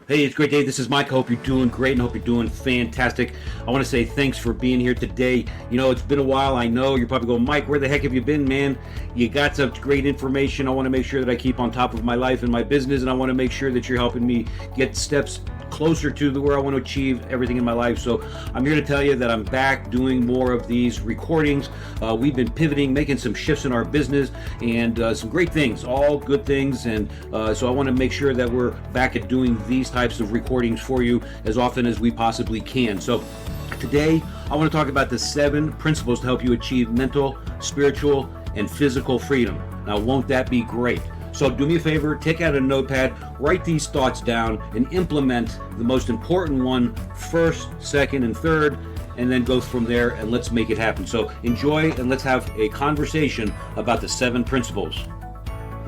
Hey, it's a great day. This is Mike. I hope you're doing great and hope you're doing fantastic. I want to say thanks for being here today. You know, it's been a while. I know you're probably going, Mike, where the heck have you been, man? You got such great information. I want to make sure that I keep on top of my life and my business, and I want to make sure that you're helping me get steps closer to where I want to achieve everything in my life. So I'm here to tell you that I'm back doing more of these recordings. We've been pivoting, making some shifts in our business, and some great things, all good things. And so I want to make sure that we're back at doing these types of recordings for you as often as we possibly can. So today I want to talk about the 7 principles to help you achieve mental, spiritual, and physical freedom. Now, won't that be great? So do me a favor, take out a notepad, write these thoughts down, and implement the most important one first, second, and third, and then go from there, and let's make it happen. So enjoy, and let's have a conversation about the 7 principles.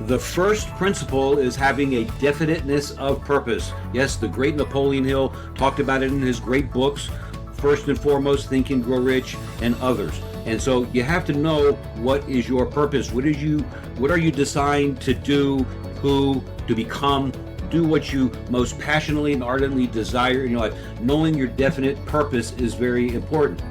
The first principle is having a definiteness of purpose. Yes, the great Napoleon Hill talked about it in his great books, First and Foremost, Think and Grow Rich, and others. And so you have to know what is your purpose. What are you designed to do, who, to become, do what you most passionately and ardently desire in your life. Knowing your definite purpose is very important.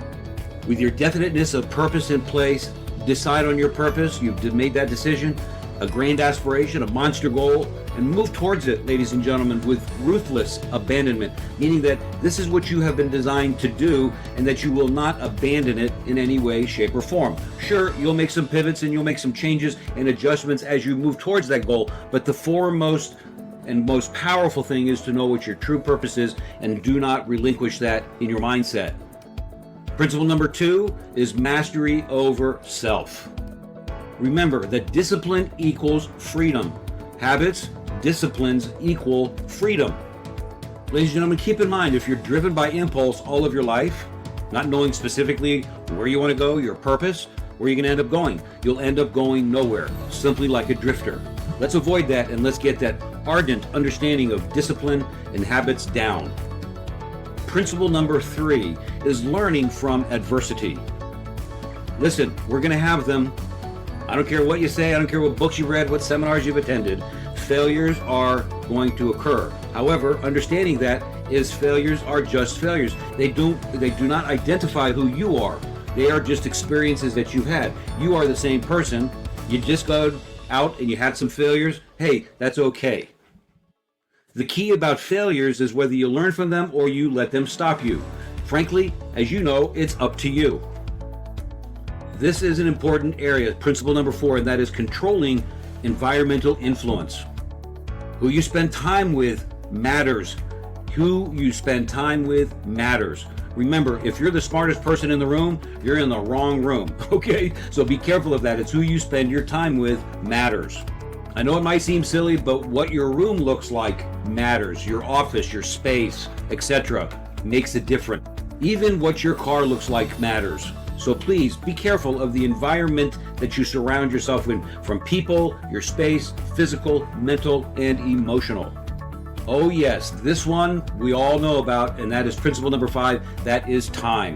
With your definiteness of purpose in place, decide on your purpose. You've made that decision, a grand aspiration, a monster goal, and move towards it, ladies and gentlemen, with ruthless abandonment, meaning that this is what you have been designed to do and that you will not abandon it in any way, shape, or form. Sure, you'll make some pivots and you'll make some changes and adjustments as you move towards that goal, but the foremost and most powerful thing is to know what your true purpose is and do not relinquish that in your mindset. Principle number 2 is mastery over self. Remember that discipline equals freedom. Habits, disciplines equal freedom. Ladies and gentlemen, keep in mind, if you're driven by impulse all of your life, not knowing specifically where you want to go, your purpose, where you're going to end up going, you'll end up going nowhere, simply like a drifter. Let's avoid that, and let's get that ardent understanding of discipline and habits down. Principle number 3 is learning from adversity. Listen, we're going to have them. I don't care what you say, I don't care what books you've read, what seminars you've attended, failures are going to occur. However, understanding that is failures are just failures. They do not identify who you are. They are just experiences that you've had. You are the same person. You just go out and you had some failures. Hey, that's okay. The key about failures is whether you learn from them or you let them stop you. Frankly, as you know, it's up to you. This is an important area, principle number 4, and that is controlling environmental influence. Who you spend time with matters. Who you spend time with matters. Remember, if you're the smartest person in the room, you're in the wrong room, okay? So be careful of that. It's who you spend your time with matters. I know it might seem silly, but what your room looks like matters. Your office, your space, etc. makes a difference. Even what your car looks like matters. So please be careful of the environment that you surround yourself with, from people, your space, physical, mental, and emotional. Oh yes, this one we all know about, and that is principle number 5, that is time.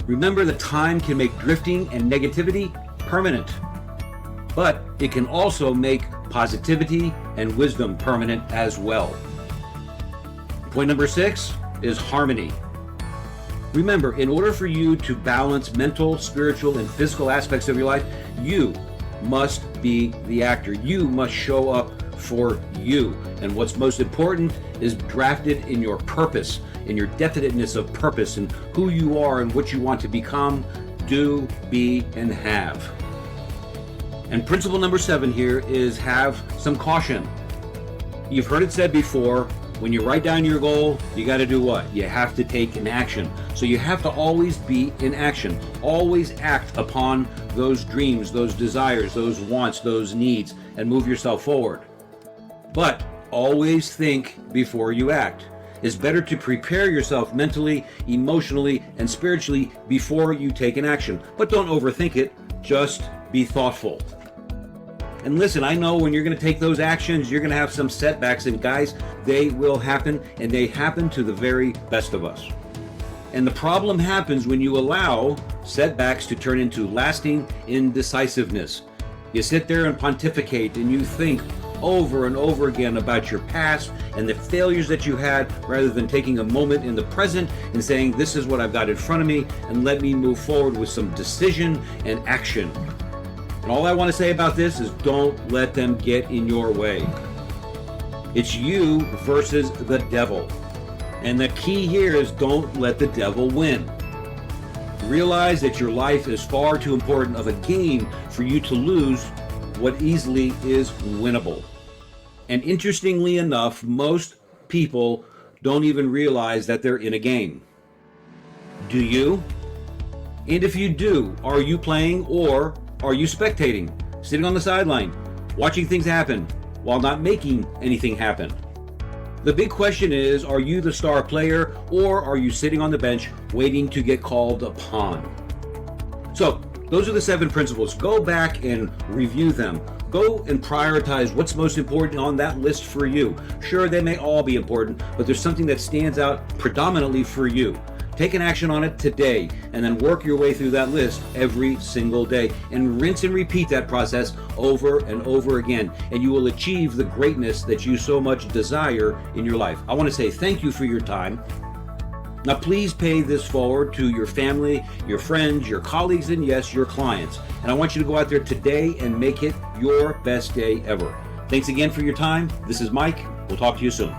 Remember that time can make drifting and negativity permanent, but it can also make positivity and wisdom permanent as well. Point number 6 is harmony. Remember, in order for you to balance mental, spiritual, and physical aspects of your life, you must be the actor. You must show up for you. And what's most important is drafted in your purpose, in your definiteness of purpose, and who you are and what you want to become, do, be, and have. And principle number 7 here is have some caution. You've heard it said before, when you write down your goal, you got to do what? You have to take an action. So you have to always be in action. Always act upon those dreams, those desires, those wants, those needs, and move yourself forward. But always think before you act. It's better to prepare yourself mentally, emotionally, and spiritually before you take an action. But don't overthink it. Just be thoughtful. And listen, I know when you're going to take those actions, you're going to have some setbacks, and guys, they will happen, and they happen to the very best of us. And the problem happens when you allow setbacks to turn into lasting indecisiveness. You sit there and pontificate, and you think, over and over again about your past and the failures that you had, rather than taking a moment in the present and saying, this is what I've got in front of me, and let me move forward with some decision and action. And all I want to say about this is, don't let them get in your way. It's you versus the devil. And the key here is, don't let the devil win. Realize that your life is far too important of a game for you to lose what easily is winnable. And interestingly enough, most people don't even realize that they're in a game. Do you? And if you do, are you playing, or are you spectating, sitting on the sideline, watching things happen while not making anything happen? The big question is, are you the star player, or are you sitting on the bench waiting to get called upon? So those are the 7 principles. Go back and review them. Go and prioritize what's most important on that list for you. Sure, they may all be important, but there's something that stands out predominantly for you. Take an action on it today, and then work your way through that list every single day, and rinse and repeat that process over and over again, and you will achieve the greatness that you so much desire in your life. I want to say thank you for your time. Now please pay this forward to your family, your friends, your colleagues, and yes, your clients. And I want you to go out there today and make it your best day ever. Thanks again for your time. This is Mike. We'll talk to you soon.